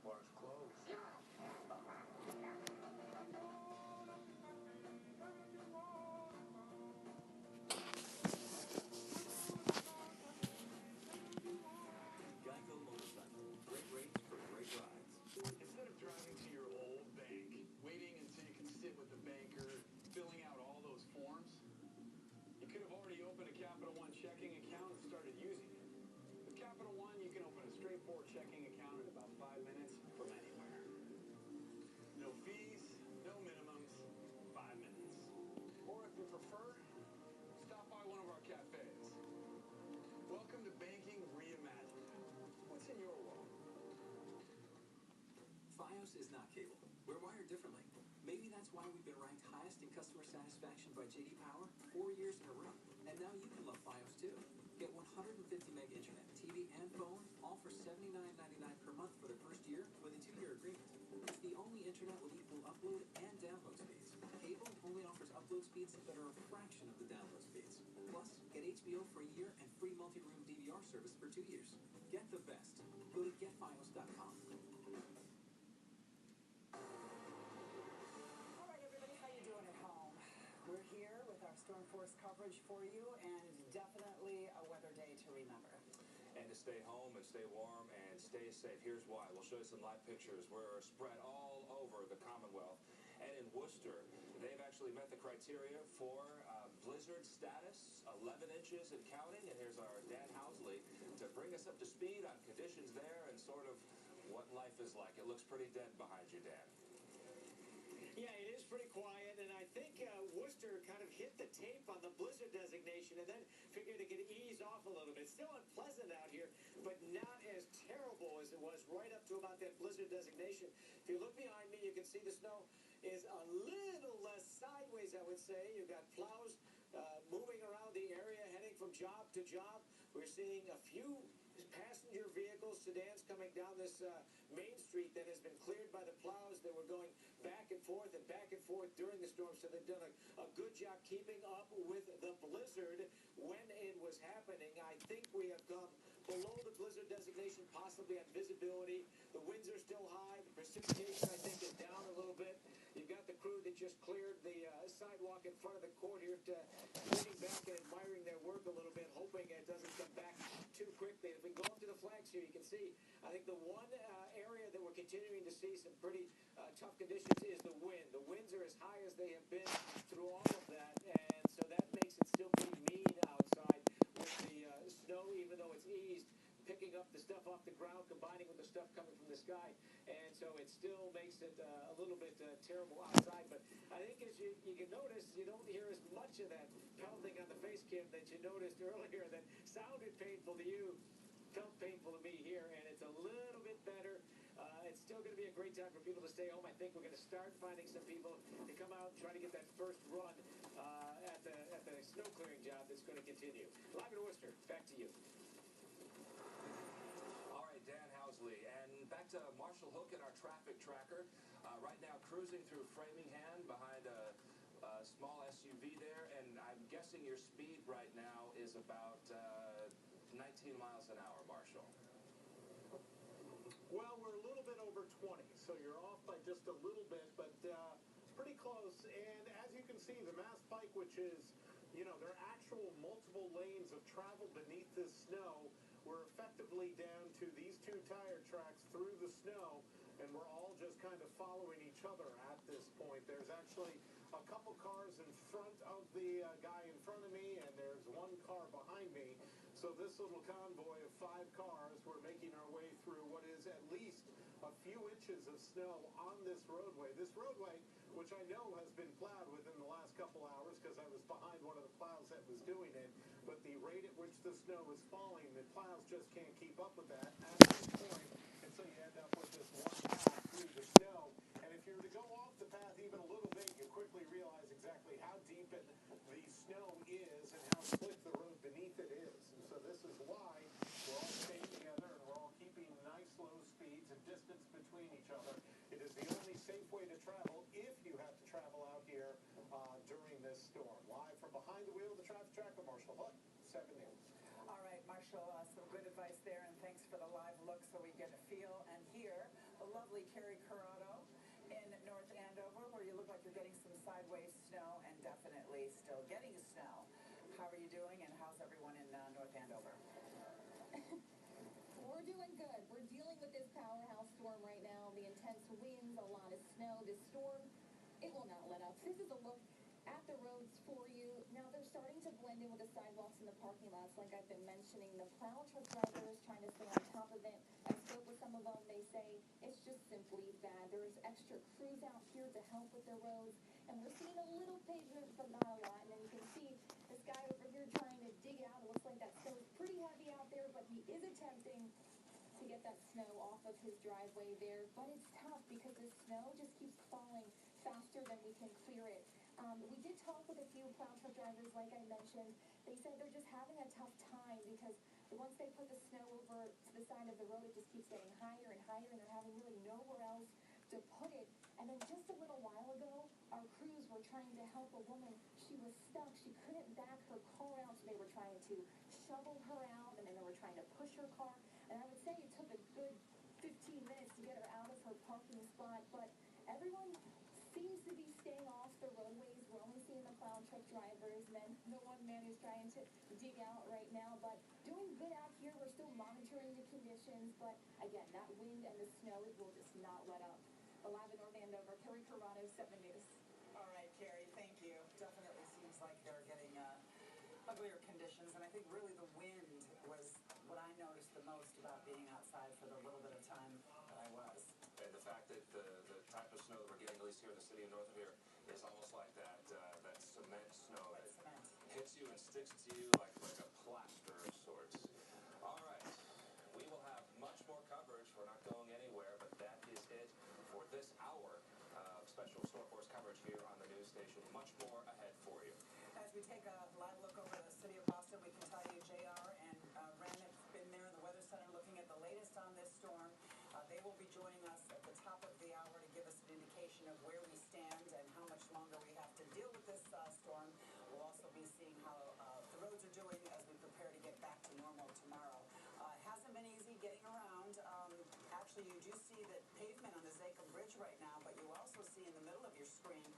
Bar's closed. Geico Motorcycle. Great rates for great rides. Instead of driving to your old bank, waiting until you can sit with the banker, filling out all those forms, you could have already opened a Capital One checking account and started using it. With Capital One, you can open a straightforward checking account in about 5 minutes from anywhere. No fees, no minimums, 5 minutes. Or if you prefer, stop by one of our cafes. Welcome to Banking Reimagined. What's in your world? Fios is not cable. We're wired differently. Maybe that's why we've been ranked highest in customer satisfaction by J.D. Power 4 years in a row. And now you can love Fios too. Get 150 meg internet, TV, and phone, all for $79.99 per month for the first year with a 2-year agreement. It's the only internet with equal upload and download speeds. Cable only offers upload speeds that are a fraction of the download speeds. Plus, get HBO for a year and free multi-room DVR service for 2 years. Get the best. Go to getfios.com. All right, everybody, how you doing at home? We're here with our Storm Force coverage for you, and definitely a weather day to remember. And to stay home and stay warm and stay safe. Here's why. We'll show you some live pictures. We're spread all over the Commonwealth. And in Worcester, they've actually met the criteria for blizzard status, 11 inches and counting. And here's our Dan Housley to bring us up to speed on conditions there and sort of what life is like. It looks pretty dead behind you, Dan. Yeah, it is pretty quiet, and I think Worcester kind of hit the tape on the blizzard designation and then figured it could ease off a little bit. Still unpleasant out here, but not as terrible as it was right up to about that blizzard designation. If you look behind me, you can see the snow is a little less sideways, I would say. You've got plows moving around the area, heading from job to job. We're seeing a few passenger vehicles, sedans coming down this main street that has been cleared by the plows. They were going back and forth during the storm, so they've done a good job keeping up with the blizzard when it was happening. I think we have come below the blizzard designation, possibly on visibility. The winds are still high. The precipitation, I think, is down a little bit. You've got the crew that just cleared the sidewalk in front of the court here, leaning back and admiring their work a little bit, hoping it doesn't come back too quickly. If we go up to the flags here, you can see, I think the one area that we're continuing to see some pretty tough conditions is the wind. The winds are as high as they have been through all of that, and so that makes it still pretty mean outside with the snow, even though it's eased, picking up the stuff off the ground, combining with the stuff coming from the sky, and so it still makes it a little bit terrible outside. But I think as you can notice, you don't hear as much of that pounding on the face cam that you noticed earlier that sounded painful to you, felt painful to me here, and it's a little bit better. It's still going to be a great time for people to stay home. I think we're going to start finding some people to come out and try to get that first run at the snow clearing job that's going to continue. Live in Worcester, back to you. All right, Dan Housley. And back to Marshall Hook in our traffic tracker. Right now, cruising through Framingham behind a small SUV there. And I'm guessing your speed right now is about 19 miles an hour, Marshall. Well, we're a little bit over 20, so you're off by just a little bit, but pretty close. And as you can see, the Mass Pike, which is, there are actual multiple lanes of travel beneath this snow. We're effectively down to these 2 tire tracks through the snow, and we're all just kind of following each other at this point. There's actually a couple cars in front of the guy in front of me, and there's 1 car behind me. So this little convoy of 5 cars, we're making our way through what is at least a few inches of snow on this roadway. This roadway, which I know has been plowed within the last couple hours because I was behind one of the plows that was doing it, but the rate at which the snow is falling, the plows just can't keep up with that at this point, and so you end up with this one path through the snow. And if you were to go off the path even a little bit, you quickly realize exactly how deep the snow is and how slick the road beneath it is. And so this is why we're all staying together and we're all keeping nice low speeds and distance between each other. It is the only safe way to travel if you have to travel out here during this storm. Live from behind the wheel of the traffic tracker, Marshall Hook, 7 News. All right, Marshall, some good advice there, and thanks for the live look so we get a feel and hear the low lovely Carrie Corrado in North Andover, where you look like you're getting some sideways snow and definitely still getting snow. How are you doing, and how's everyone in North Andover? We're doing good. We're dealing with this powerhouse storm right now. The intense winds, a lot of snow. This storm, it will not let up. This is a look at the roads for you. Now they're starting to blend in with the sidewalks and the parking lots, like I've been mentioning. The plow truck drivers trying to stay on top of it. I spoke with some of them. They say it's just simply bad. There's extra crews out here to help with the roads, and we're seeing a little pavement, but not a lot. And then you can see this guy over here trying to dig out. It looks like that snow is pretty heavy out there, but he is attempting to get that snow off of his driveway there. But it's tough because the snow just keeps falling faster than we can clear it. We did talk with a few plow truck drivers, like I mentioned. They said they're just having a tough time because once they put the snow over to the side of the road, it just keeps getting higher and higher, and they're having really nowhere else to put it. And then just a little while ago, our crews were trying to help a woman. She was stuck. She couldn't back her car out, so they were trying to shovel her out, and then they were trying to push her car. And I would say it took a good 15 minutes to get her out of her parking spot, but everyone seems to be staying off the roadways. We're only seeing the plow truck drivers, and then the one man who's trying to dig out right now, but doing good out here. We're still monitoring the conditions, but again, that wind and the snow, it will just not let up. Live in North Andover, Carrie Corrado, 7 News. All right, Carrie, thank you. Definitely seems like they're getting uglier conditions, and I think really the wind was what I noticed the most about being outside for the little bit of time that I was. And the fact that the type of snow that we're getting, at least here in the city of Northern here, is almost like that cement snow Like that cement. hits you and sticks to you like a plaster of sorts. All right, we will have much more coverage. We're not going anywhere, but that is it for this hour of special Storm Force coverage here on the news station. Much more ahead for you. As we take a live look over the city of Boston, we can tell you JR and Ren have been there in the Weather Center looking at the latest on this storm. They will be joining us at the top of the hour to give us an indication of where we stand and how much longer we have to deal with this storm. We'll also be seeing how the roads are doing as we prepare to get back to normal tomorrow. It hasn't been easy getting around. Actually, you do see that pavement on the Zakim Bridge right now, but you also see in the middle of your screen